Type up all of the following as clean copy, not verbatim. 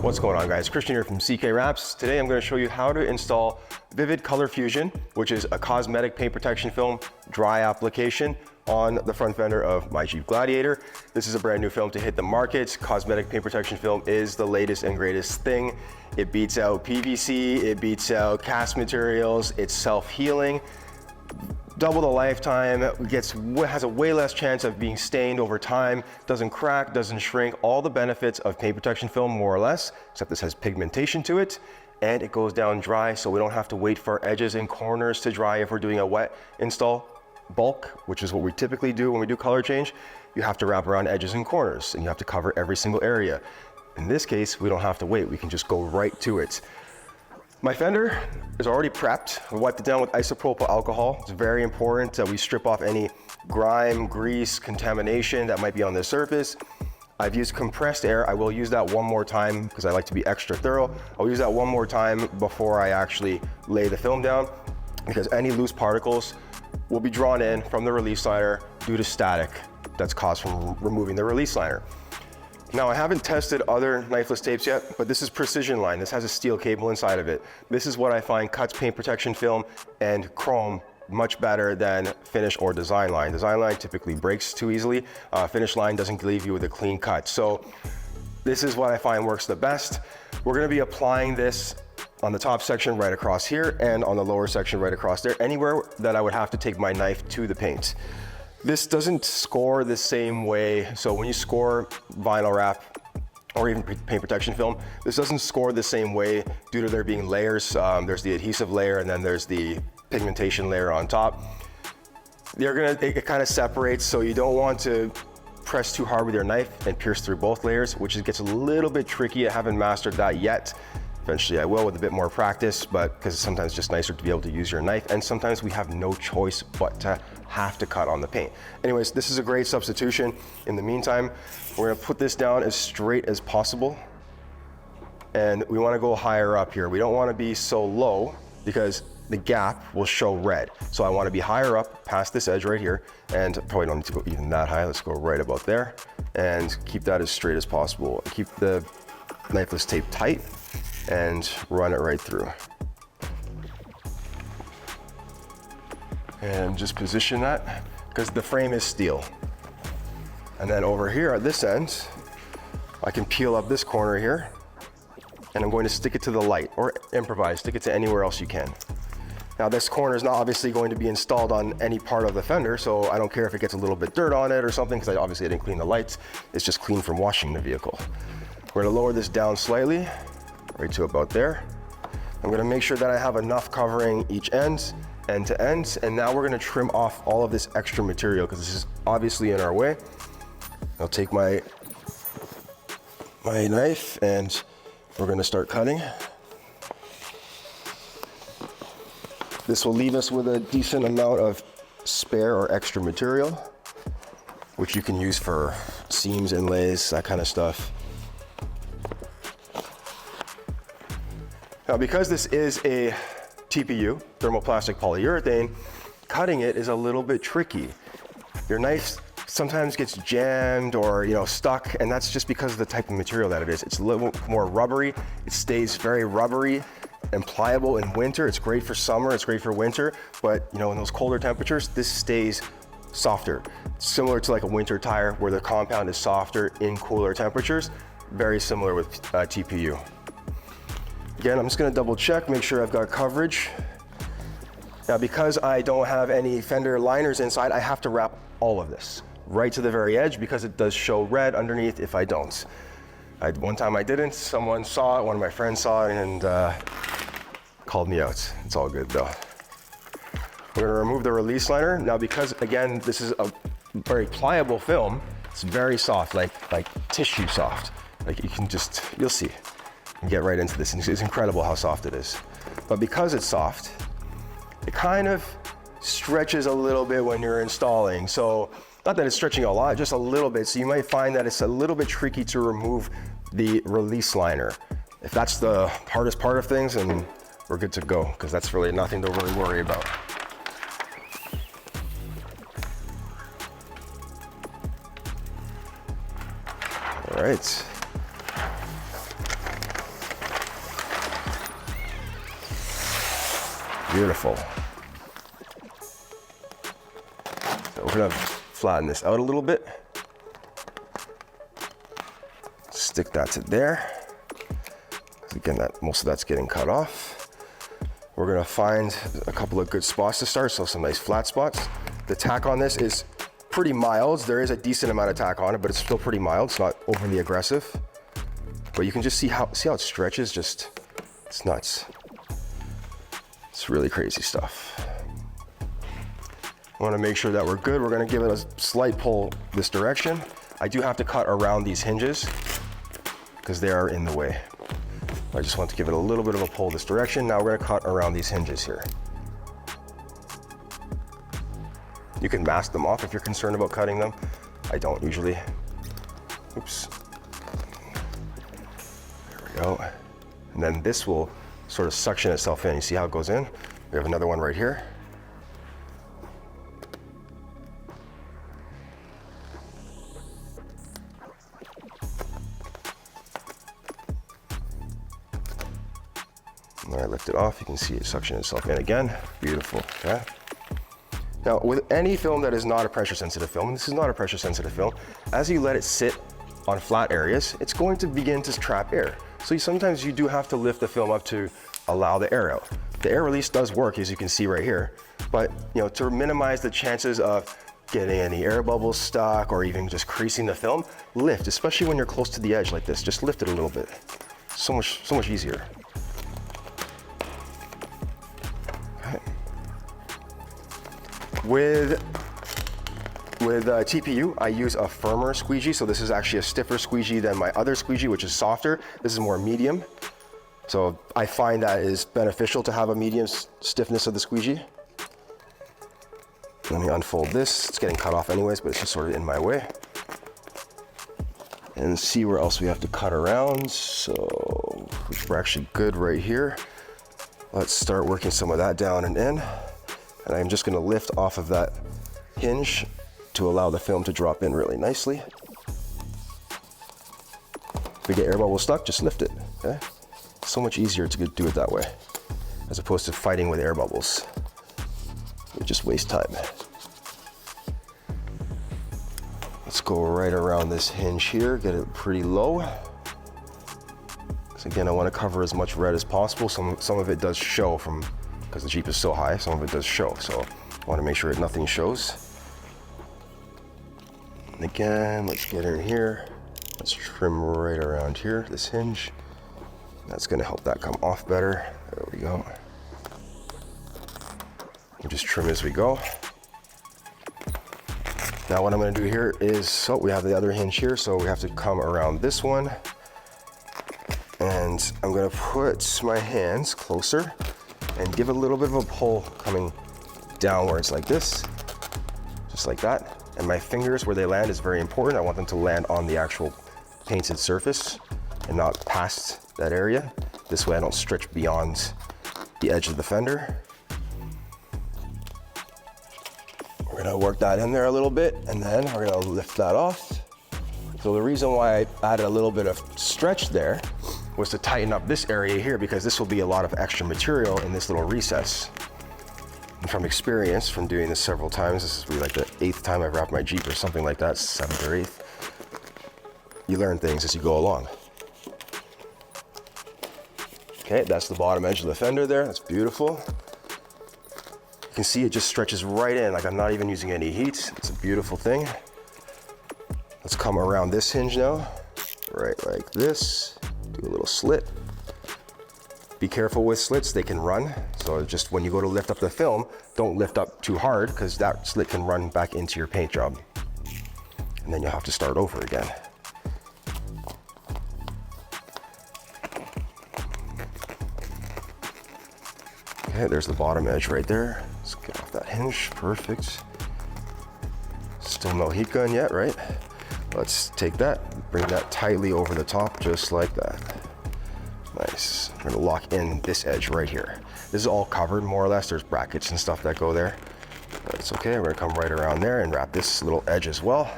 What's going on, guys? Christian here from CK Wraps. Today I'm going to show you how to install Vivid Colorfusion, which is a cosmetic paint protection film dry application on the front fender of my Jeep Gladiator. This is a brand new film to hit the market. Cosmetic paint protection film is the latest and greatest thing. It beats out PVC, it beats out cast materials, it's self-healing. Double the lifetime, has a way less chance of being stained over time, doesn't crack, doesn't shrink, all the benefits of paint protection film more or less, except this has pigmentation to it, and it goes down dry, so we don't have to wait for edges and corners to dry if we're doing a wet install. Bulk, which is what we typically do when we do color change, you have to wrap around edges and corners, and you have to cover every single area. In this case, we don't have to wait, we can just go right to it. My fender is already prepped. We wiped it down with isopropyl alcohol. It's very important that we strip off any grime, grease, contamination that might be on the surface. I've used compressed air. I will use that one more time because I like to be extra thorough. I'll use that one more time before I actually lay the film down, because any loose particles will be drawn in from the release liner due to static that's caused from removing the release liner. Now, I haven't tested other knifeless tapes yet, but this is precision line. This has a steel cable inside of it. This is what I find cuts paint protection film and chrome much better than finish or design line. Design line typically breaks too easily. Finish line doesn't leave you with a clean cut. So this is what I find works the best. We're gonna be applying this on the top section right across here and on the lower section right across there, anywhere that I would have to take my knife to the paint. This doesn't score the same way. So when you score vinyl wrap or even paint protection film, this doesn't score the same way due to there being layers. There's the adhesive layer and then there's the pigmentation layer on top. It kind of separates, so you don't want to press too hard with your knife and pierce through both layers, which gets a little bit tricky. I haven't mastered that yet. Eventually I will with a bit more practice, but because sometimes it's just nicer to be able to use your knife, and sometimes we have no choice but to have to cut on the paint. Anyways, this is a great substitution. In the meantime, we're gonna put this down as straight as possible, and we wanna go higher up here. We don't wanna be so low because the gap will show red. So I wanna be higher up past this edge right here, and probably don't need to go even that high. Let's go right about there, and keep that as straight as possible. Keep the knifeless tape tight, and run it right through. And just position that, because the frame is steel. And then over here at this end, I can peel up this corner here, and I'm going to stick it to the light, or improvise, stick it to anywhere else you can. Now this corner is not obviously going to be installed on any part of the fender, so I don't care if it gets a little bit dirt on it or something, because obviously I didn't clean the lights. It's just clean from washing the vehicle. We're gonna lower this down slightly, right to about there. I'm gonna make sure that I have enough covering each end to end, and now we're gonna trim off all of this extra material because this is obviously in our way. I'll take my knife and we're gonna start cutting. This will leave us with a decent amount of spare or extra material, which you can use for seams, inlays, that kind of stuff. Now, because this is a TPU, thermoplastic polyurethane, cutting it is a little bit tricky. Your knife sometimes gets jammed or stuck, and that's just because of the type of material that it is. It's a little more rubbery. It stays very rubbery and pliable in winter. It's great for summer, it's great for winter, but in those colder temperatures, this stays softer. Similar to like a winter tire where the compound is softer in cooler temperatures, very similar with TPU. Again, I'm just gonna double check, make sure I've got coverage. Now, because I don't have any fender liners inside, I have to wrap all of this right to the very edge because it does show red underneath if I don't. One time I didn't, someone saw it, one of my friends saw it, and called me out. It's all good though. We're gonna remove the release liner. Now, because again, this is a very pliable film, it's very soft, like tissue soft. Like you'll see. Get right into this, and it's incredible how soft it is. But because it's soft, it kind of stretches a little bit when you're installing. So not that it's stretching a lot, just a little bit. So you might find that it's a little bit tricky to remove the release liner. If that's the hardest part of things, then we're good to go, because that's really nothing to really worry about. All right. Beautiful. So we're gonna flatten this out a little bit. Stick that to there. Again, most of that's getting cut off. We're gonna find a couple of good spots to start, so some nice flat spots. The tack on this is pretty mild. There is a decent amount of tack on it, but it's still pretty mild. It's not overly aggressive. But you can just see how it stretches. It's nuts. It's really crazy stuff. I want to make sure that we're good. We're going to give it a slight pull this direction. I do have to cut around these hinges because they are in the way. I just want to give it a little bit of a pull this direction. Now we're going to cut around these hinges here. You can mask them off if you're concerned about cutting them. I don't usually. Oops. There we go. And then this will sort of suction itself in. You see how it goes in? We have another one right here. When I lift it off, you can see it suction itself in again. Beautiful, okay? Now, with any film that is not a pressure sensitive film, and this is not a pressure sensitive film, as you let it sit on flat areas, it's going to begin to trap air. So sometimes you do have to lift the film up to allow the air out. The air release does work, as you can see right here, but to minimize the chances of getting any air bubbles stuck or even just creasing the film, lift, especially when you're close to the edge like this. Just lift it a little bit. So much easier. With TPU, I use a firmer squeegee, so this is actually a stiffer squeegee than my other squeegee, which is softer. This is more medium. So I find that is beneficial to have a medium stiffness of the squeegee. Let me unfold this. It's getting cut off anyways, but it's just sort of in my way. And see where else we have to cut around. So we're actually good right here. Let's start working some of that down and in. And I'm just going to lift off of that hinge to allow the film to drop in really nicely. If we get air bubbles stuck, just lift it, okay? So much easier to do it that way, as opposed to fighting with air bubbles. We just waste time. Let's go right around this hinge here, get it pretty low. So again, I want to cover as much red as possible. Some of it does show because the Jeep is so high, some of it does show. So I want to make sure that nothing shows. And again, let's get in here. Let's trim right around here, this hinge. That's going to help that come off better. There we go. We'll just trim as we go. Now what I'm going to do here is, so we have the other hinge here, so we have to come around this one. And I'm going to put my hands closer and give a little bit of a pull coming downwards like this, just like that. And my fingers, where they land, is very important. I want them to land on the actual painted surface and not past that area. This way I don't stretch beyond the edge of the fender. We're gonna work that in there a little bit, and then we're gonna lift that off. So the reason why I added a little bit of stretch there was to tighten up this area here, because this will be a lot of extra material in this little recess. And from experience, from doing this several times, this will be like the 8th time I've wrapped my Jeep or something like that, 7th or 8th. You learn things as you go along. Okay, that's the bottom edge of the fender there. That's beautiful. You can see it just stretches right in, like I'm not even using any heat. It's a beautiful thing. Let's come around this hinge now, right like this. Do a little slit. Be careful with slits, they can run. So just when you go to lift up the film, don't lift up too hard, because that slit can run back into your paint job. And then you'll have to start over again. Okay, there's the bottom edge right there. Let's get off that hinge, perfect. Still no heat gun yet, right? Let's take that, bring that tightly over the top, just like that. Nice. I'm gonna lock in this edge right here. This is all covered more or less. There's brackets and stuff that go there. But it's okay, we're gonna come right around there and wrap this little edge as well.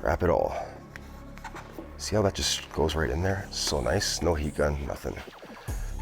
Wrap it all. See how that just goes right in there? So nice, no heat gun, nothing.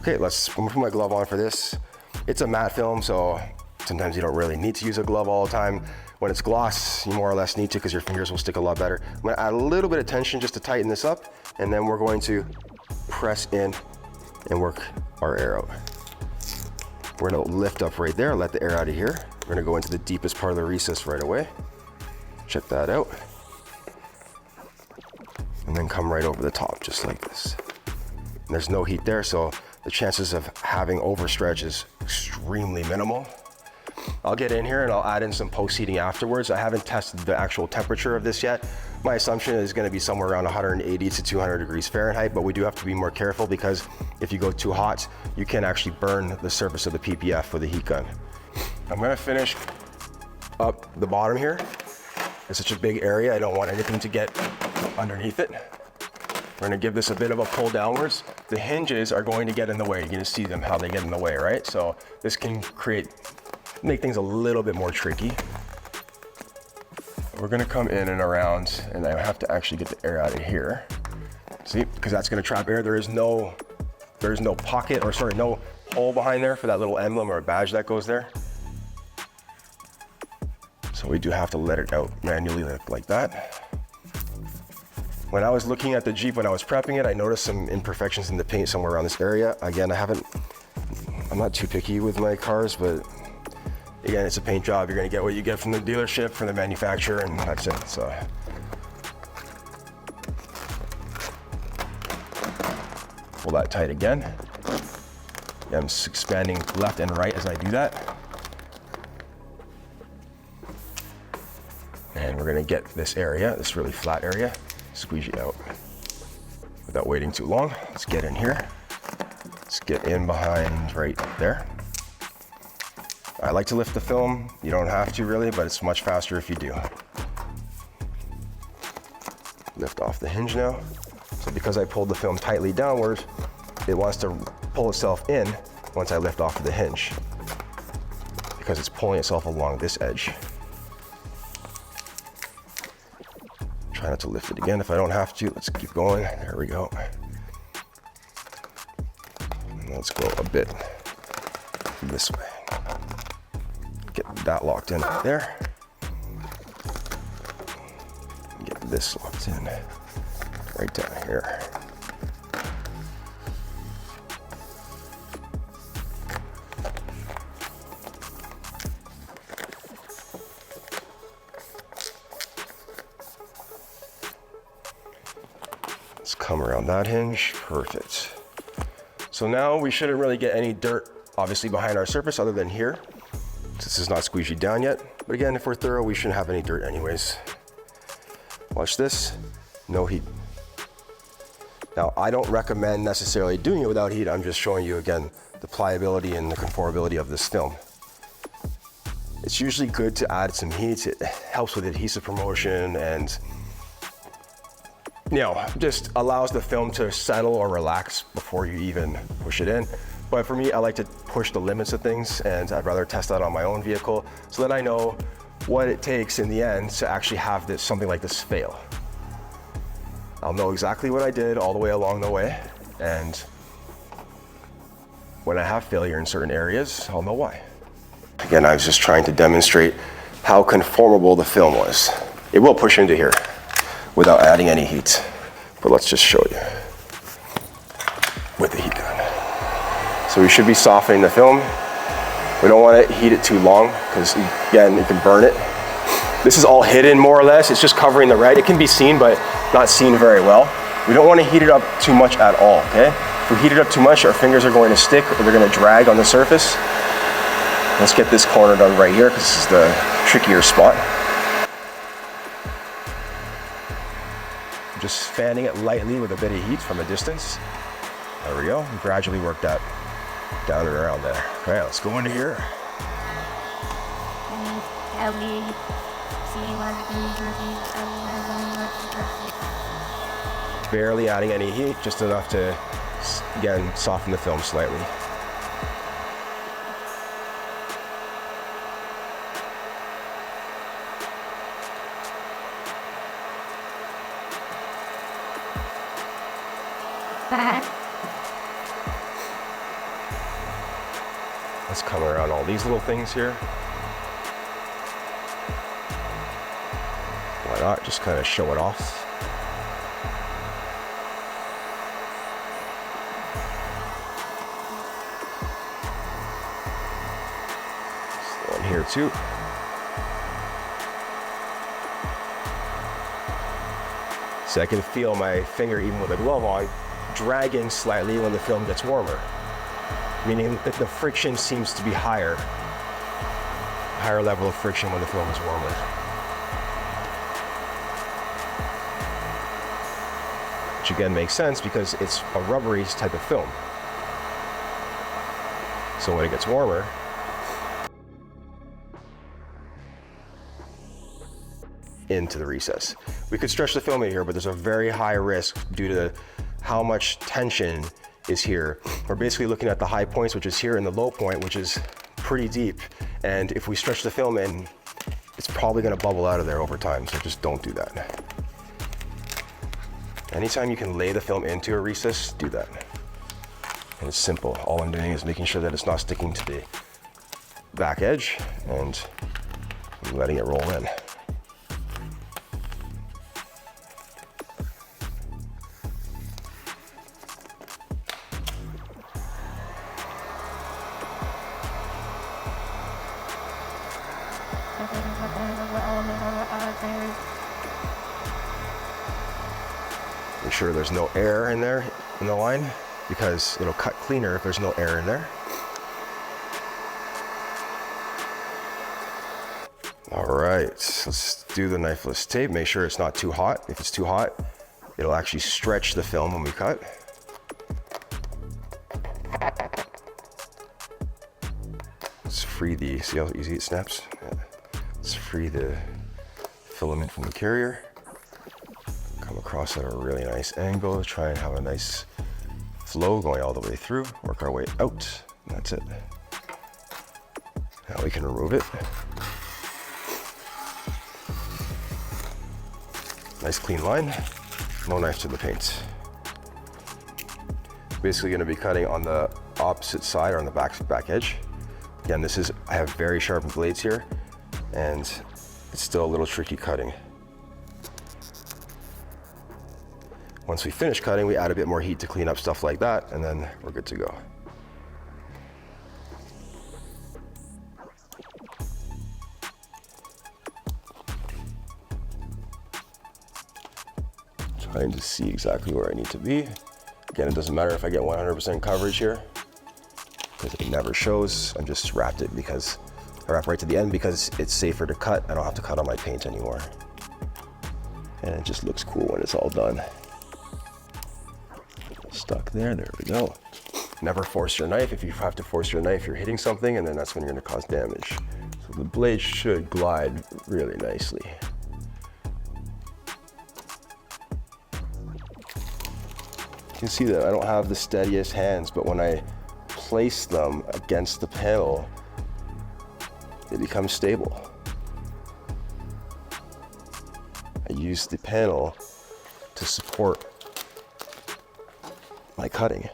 Okay, I'm gonna put my glove on for this. It's a matte film, so sometimes you don't really need to use a glove all the time. When it's gloss, you more or less need to because your fingers will stick a lot better. I'm gonna add a little bit of tension just to tighten this up, and then we're going to press in and work our air out. We're gonna lift up right there, let the air out of here. We're gonna go into the deepest part of the recess right away. Check that out. And then come right over the top, just like this. And there's no heat there, so the chances of having overstretch is extremely minimal. I'll get in here and I'll add in some post-heating afterwards. I haven't tested the actual temperature of this yet. My assumption is gonna be somewhere around 180 to 200 degrees Fahrenheit, but we do have to be more careful because if you go too hot, you can actually burn the surface of the PPF with a heat gun. I'm gonna finish up the bottom here. It's such a big area, I don't want anything to get underneath it. We're gonna give this a bit of a pull downwards. The hinges are going to get in the way. You're gonna see them, how they get in the way, right? So this can make things a little bit more tricky. We're gonna come in and around, and I have to actually get the air out of here. See, because that's gonna trap air. There's no pocket, or sorry, no hole behind there for that little emblem or badge that goes there. So we do have to let it out manually like that. When I was looking at the Jeep, when I was prepping it, I noticed some imperfections in the paint somewhere around this area. Again, I'm not too picky with my cars, but again, it's a paint job. You're gonna get what you get from the dealership, from the manufacturer, and that's it. So pull that tight again. I'm expanding left and right as I do that. And we're gonna get this area, this really flat area, squeeze it out. Without waiting too long, let's get in here. Let's get in behind right there. I like to lift the film. You don't have to really, but it's much faster if you do. Lift off the hinge now. So because I pulled the film tightly downward, it wants to pull itself in once I lift off of the hinge, because it's pulling itself along this edge. Try not to lift it again if I don't have to. Let's keep going. There we go. And let's go a bit this way. Get that locked in right there. Get this locked in right down here. Let's come around that hinge. Perfect. So now we shouldn't really get any dirt obviously behind our surface other than here. This is not squeegeed down yet, but again, if we're thorough, we shouldn't have any dirt anyways. Watch this, no heat. Now, I don't recommend necessarily doing it without heat. I'm just showing you again, the pliability and the conformability of this film. It's usually good to add some heat. It helps with adhesive promotion and just allows the film to settle or relax before you even push it in. But for me, I like to push the limits of things, and I'd rather test that on my own vehicle so that I know what it takes in the end to actually have something like this fail. I'll know exactly what I did all the way along the way, and when I have failure in certain areas, I'll know why. Again, I was just trying to demonstrate how conformable the film was. It will push into here without adding any heat, but let's just show you with the heat gun. So we should be softening the film. We don't want to heat it too long because again, it can burn it. This is all hidden more or less. It's just covering the red. It can be seen, but not seen very well. We don't want to heat it up too much at all, okay? If we heat it up too much, our fingers are going to stick or they're going to drag on the surface. Let's get this corner done right here because this is the trickier spot. Just fanning it lightly with a bit of heat from a distance. There we go. And gradually work that down and around there. All right, let's go into here. Barely adding any heat, just enough to, again, soften the film slightly. Let's come around all these little things here. Why not? Just kind of show it off. This one here too. So I can feel my finger, even with a glove on, dragging slightly when the film gets warmer. Meaning that the friction seems to be higher. Higher level of friction when the film is warmer. Which again makes sense because it's a rubbery type of film. So when it gets warmer, into the recess. We could stretch the film in here, but there's a very high risk due to how much tension is here. We're basically looking at the high points, which is here, and the low point, which is pretty deep. And if we stretch the film in, it's probably gonna bubble out of there over time, so just don't do that. Anytime you can lay the film into a recess, do that. And it's simple. All I'm doing is making sure that it's not sticking to the back edge and letting it roll in. Make sure there's no air in there in the line, because it'll cut cleaner if there's no air in there. All right, let's do the knifeless tape. Make sure it's not too hot. If it's too hot, it'll actually stretch the film when we cut. Let's free the, see how easy it snaps? Yeah. Let's free the filament from the carrier. Come across at a really nice angle, try and have a nice flow going all the way through, work our way out, and that's it. Now we can remove it. Nice clean line, no knife to the paint. Basically gonna be cutting on the opposite side or on the back edge. Again, I have very sharp blades here, and it's still a little tricky cutting. Once we finish cutting, we add a bit more heat to clean up stuff like that, and then we're good to go. Trying to see exactly where I need to be. Again, it doesn't matter if I get 100% coverage here, because it never shows. I just wrapped it because I wrap right to the end because it's safer to cut. I don't have to cut on my paint anymore. And it just looks cool when it's all done. Stuck there, there we go. Never force your knife. If you have to force your knife, you're hitting something, and then that's when you're gonna cause damage. So the blade should glide really nicely. You can see that I don't have the steadiest hands, but when I place them against the panel, it becomes stable. I use the panel to support my cutting.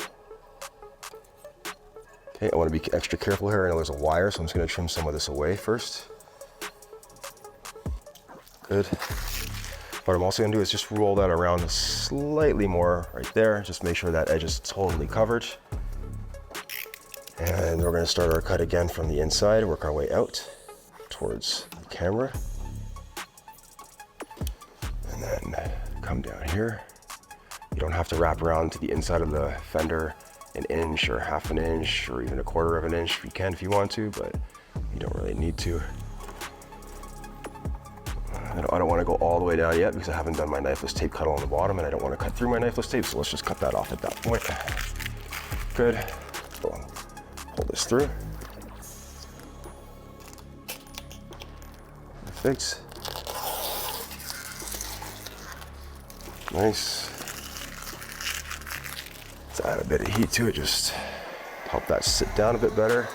Okay, I want to be extra careful here. I know there's a wire, so I'm just going to trim some of this away first. Good. What I'm also going to do is just roll that around slightly more right there. Just make sure that edge is totally covered. And we're going to start our cut again from the inside, work our way out towards the camera. And then come down here. You don't have to wrap around to the inside of the fender an inch or half an inch or even a quarter of an inch. You can if you want to, but you don't really need to. I don't want to go all the way down yet because I haven't done my knifeless tape cut on the bottom, and I don't want to cut through my knifeless tape, so let's just cut that off at that point. Good. Pull this through. Perfect. Nice. Let's add a bit of heat to it, just help that sit down a bit better.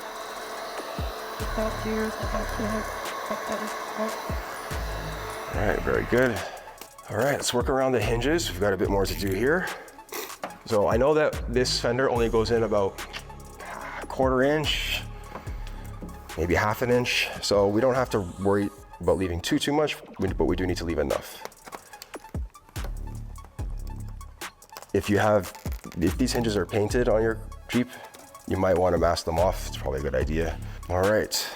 All right, very good. All right, let's work around the hinges. We've got a bit more to do here. So I know that this fender only goes in about a quarter inch, maybe 1/2 inch. So we don't have to worry about leaving too much, but we do need to leave enough. If these hinges are painted on your Jeep, you might want to mask them off. It's probably a good idea. All right,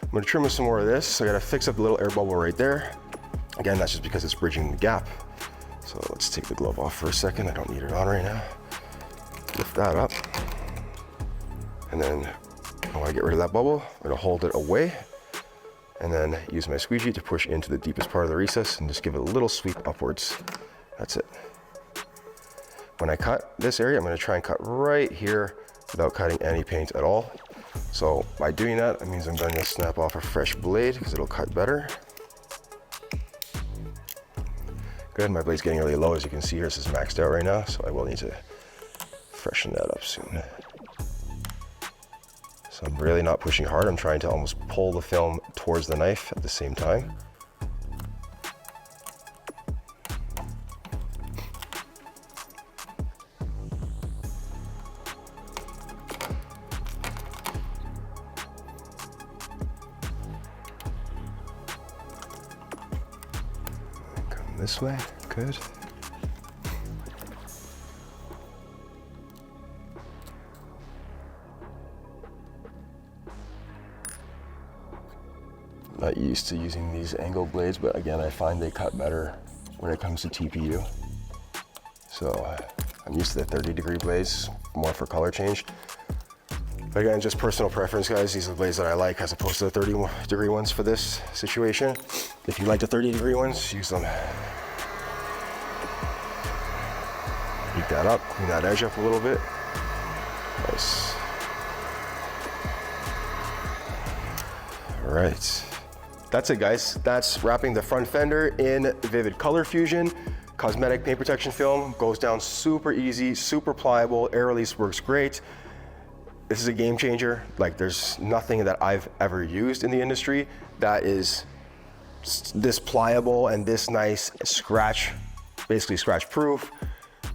I'm gonna trim with some more of this. So I gotta fix up the little air bubble right there. Again, that's just because it's bridging the gap. So let's take the glove off for a second. I don't need it on right now. Lift that up. And then I wanna get rid of that bubble. I'm gonna hold it away and then use my squeegee to push into the deepest part of the recess and just give it a little sweep upwards. That's it. When I cut this area, I'm gonna try and cut right here without cutting any paint at all. So by doing that, it means I'm going to snap off a fresh blade because it'll cut better. Good, my blade's getting really low. As you can see here, this is maxed out right now, so I will need to freshen that up soon. So I'm really not pushing hard. I'm trying to almost pull the film towards the knife at the same time. This way, good. Not used to using these angle blades, but again, I find they cut better when it comes to TPU. So I'm used to the 30-degree blades, more for color change. But again, just personal preference, guys. These are the blades that I like as opposed to the 30-degree ones for this situation. If you like the 30-degree ones, use them. Heat that up, clean that edge up a little bit. Nice. All right. That's it, guys. That's wrapping the front fender in Vivid Colorfusion. Cosmetic paint protection film. Goes down super easy, super pliable. Air release works great. This is a game changer. Like, there's nothing that I've ever used in the industry that is this pliable and this nice, basically scratch proof.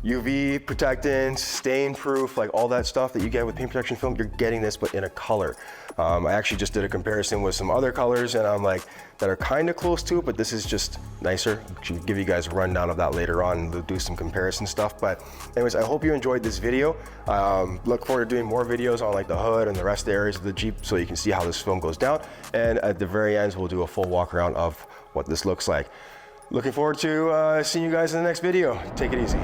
UV protectant, stain proof, like all that stuff that you get with paint protection film, you're getting this, but in a color. I actually just did a comparison with some other colors and I'm like, that are kind of close to it, but this is just nicer. I'll give you guys a rundown of that later on and we'll do some comparison stuff. But anyways, I hope you enjoyed this video. Look forward to doing more videos on like the hood and the rest of the areas of the Jeep so you can see how this film goes down. And at the very end, we'll do a full walk around of what this looks like. Looking forward to seeing you guys in the next video. Take it easy.